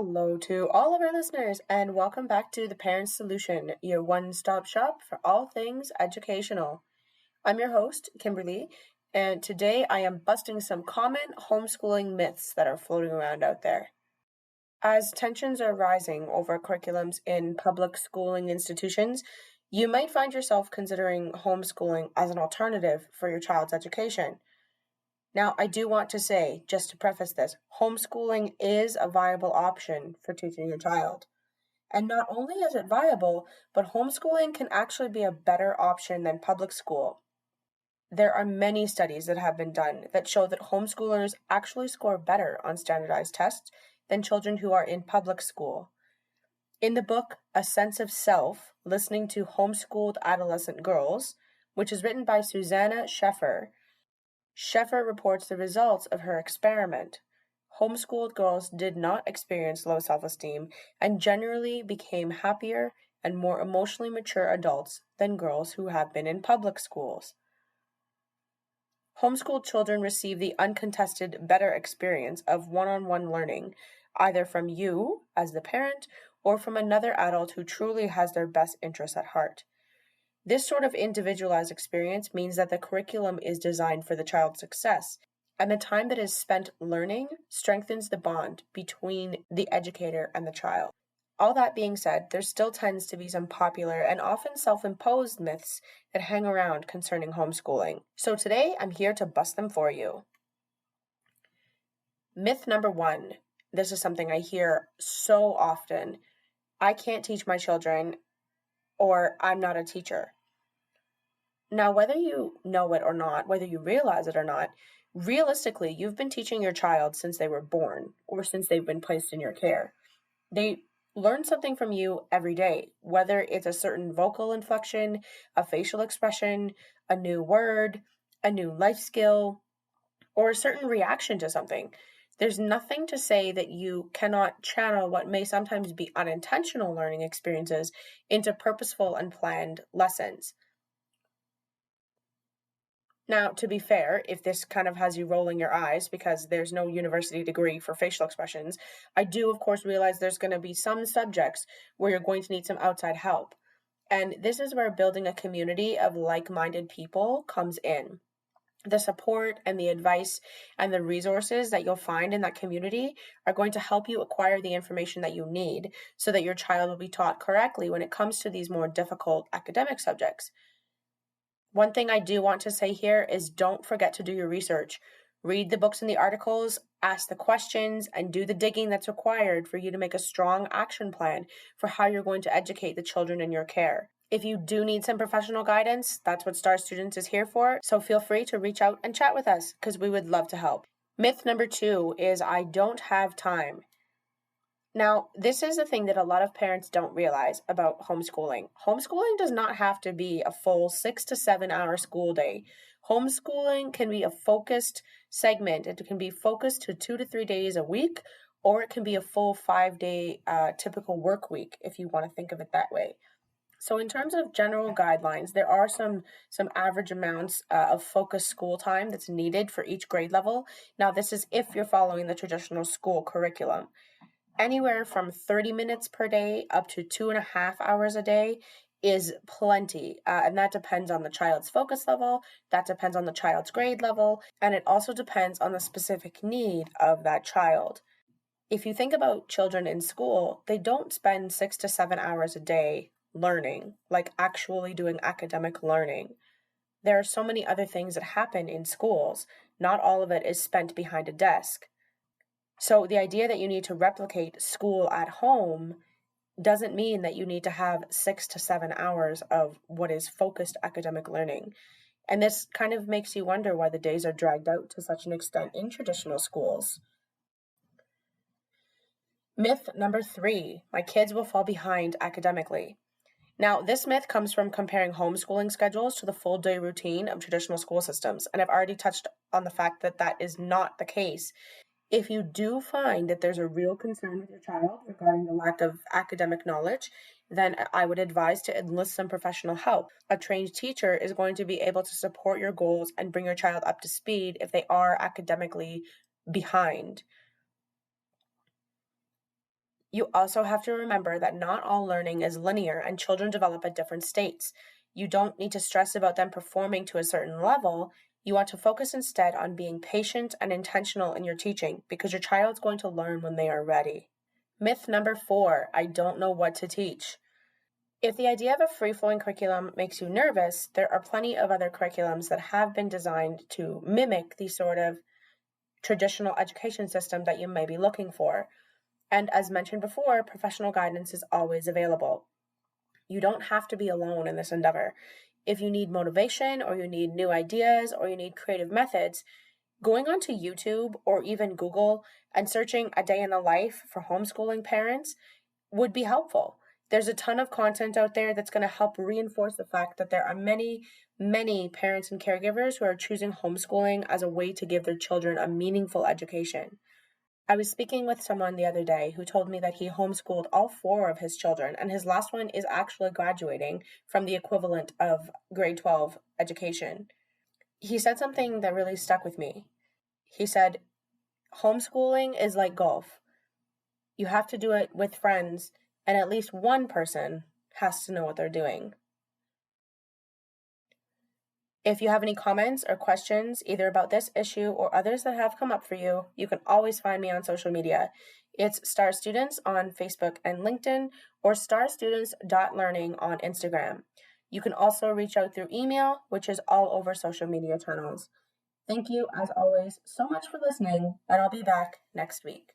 Hello to all of our listeners, and welcome back to The Parent Solution, your one-stop shop for all things educational. I'm your host, Kimberly, and today I am busting some common homeschooling myths that are floating around out there. As tensions are rising over curriculums in public schooling institutions, you might find yourself considering homeschooling as an alternative for your child's education. Now, I do want to say, just to preface this, homeschooling is a viable option for teaching your child. And not only is it viable, but homeschooling can actually be a better option than public school. There are many studies that have been done that show that homeschoolers actually score better on standardized tests than children who are in public school. In the book, A Sense of Self, Listening to Homeschooled Adolescent Girls, which is written by Susanna Sheffer reports the results of her experiment. Homeschooled girls did not experience low self-esteem and generally became happier and more emotionally mature adults than girls who have been in public schools. Homeschooled children receive the uncontested better experience of one-on-one learning, either from you as the parent or from another adult who truly has their best interests at heart. This sort of individualized experience means that the curriculum is designed for the child's success, and the time that is spent learning strengthens the bond between the educator and the child. All that being said, there still tends to be some popular and often self-imposed myths that hang around concerning homeschooling. So today, I'm here to bust them for you. Myth number 1. This is something I hear so often. I can't teach my children, or I'm not a teacher. Now, whether you know it or not, whether you realize it or not, realistically, you've been teaching your child since they were born or since they've been placed in your care. They learn something from you every day, whether it's a certain vocal inflection, a facial expression, a new word, a new life skill, or a certain reaction to something. There's nothing to say that you cannot channel what may sometimes be unintentional learning experiences into purposeful and planned lessons. Now, to be fair, if this kind of has you rolling your eyes because there's no university degree for facial expressions, I do, of course, realize there's going to be some subjects where you're going to need some outside help. And this is where building a community of like-minded people comes in. The support and the advice and the resources that you'll find in that community are going to help you acquire the information that you need so that your child will be taught correctly when it comes to these more difficult academic subjects. One thing I do want to say here is don't forget to do your research. Read the books and the articles, ask the questions, and do the digging that's required for you to make a strong action plan for how you're going to educate the children in your care. If you do need some professional guidance, that's what Star Students is here for, so feel free to reach out and chat with us because we would love to help. Myth number 2 is I don't have time. Now, this is the thing that a lot of parents don't realize about homeschooling. Homeschooling does not have to be a full 6 to 7 hour school day. Homeschooling can be a focused segment. It can be focused to 2 to 3 days a week, or it can be a full 5-day typical work week if you want to think of it that way. So in terms of general guidelines, there are some average amounts of focused school time that's needed for each grade level. Now, this is if you're following the traditional school curriculum. Anywhere from 30 minutes per day up to 2.5 hours a day is plenty. And that depends on the child's focus level, that depends on the child's grade level, and it also depends on the specific need of that child. If you think about children in school, they don't spend 6 to 7 hours a day learning, like actually doing academic learning. There are so many other things that happen in schools. Not all of it is spent behind a desk. So the idea that you need to replicate school at home doesn't mean that you need to have 6 to 7 hours of what is focused academic learning. And this kind of makes you wonder why the days are dragged out to such an extent in traditional schools. Myth number 3, my kids will fall behind academically. Now, this myth comes from comparing homeschooling schedules to the full day routine of traditional school systems, and I've already touched on the fact that that is not the case. If you do find that there's a real concern with your child regarding the lack of academic knowledge, then I would advise to enlist some professional help. A trained teacher is going to be able to support your goals and bring your child up to speed if they are academically behind. You also have to remember that not all learning is linear and children develop at different states. You don't need to stress about them performing to a certain level. You want to focus instead on being patient and intentional in your teaching because your child's going to learn when they are ready. Myth number 4, I don't know what to teach. If the idea of a free-flowing curriculum makes you nervous, there are plenty of other curriculums that have been designed to mimic the sort of traditional education system that you may be looking for. And as mentioned before, professional guidance is always available. You don't have to be alone in this endeavor. If you need motivation or you need new ideas or you need creative methods, going onto YouTube or even Google and searching a day in the life for homeschooling parents would be helpful. There's a ton of content out there that's going to help reinforce the fact that there are many, many parents and caregivers who are choosing homeschooling as a way to give their children a meaningful education. I was speaking with someone the other day who told me that he homeschooled all 4 of his children, and his last one is actually graduating from the equivalent of grade 12 education. He said something that really stuck with me. He said, homeschooling is like golf. You have to do it with friends, and at least one person has to know what they're doing. If you have any comments or questions, either about this issue or others that have come up for you, you can always find me on social media. It's Star Students on Facebook and LinkedIn, or starstudents.learning on Instagram. You can also reach out through email, which is all over social media channels. Thank you, as always, so much for listening, and I'll be back next week.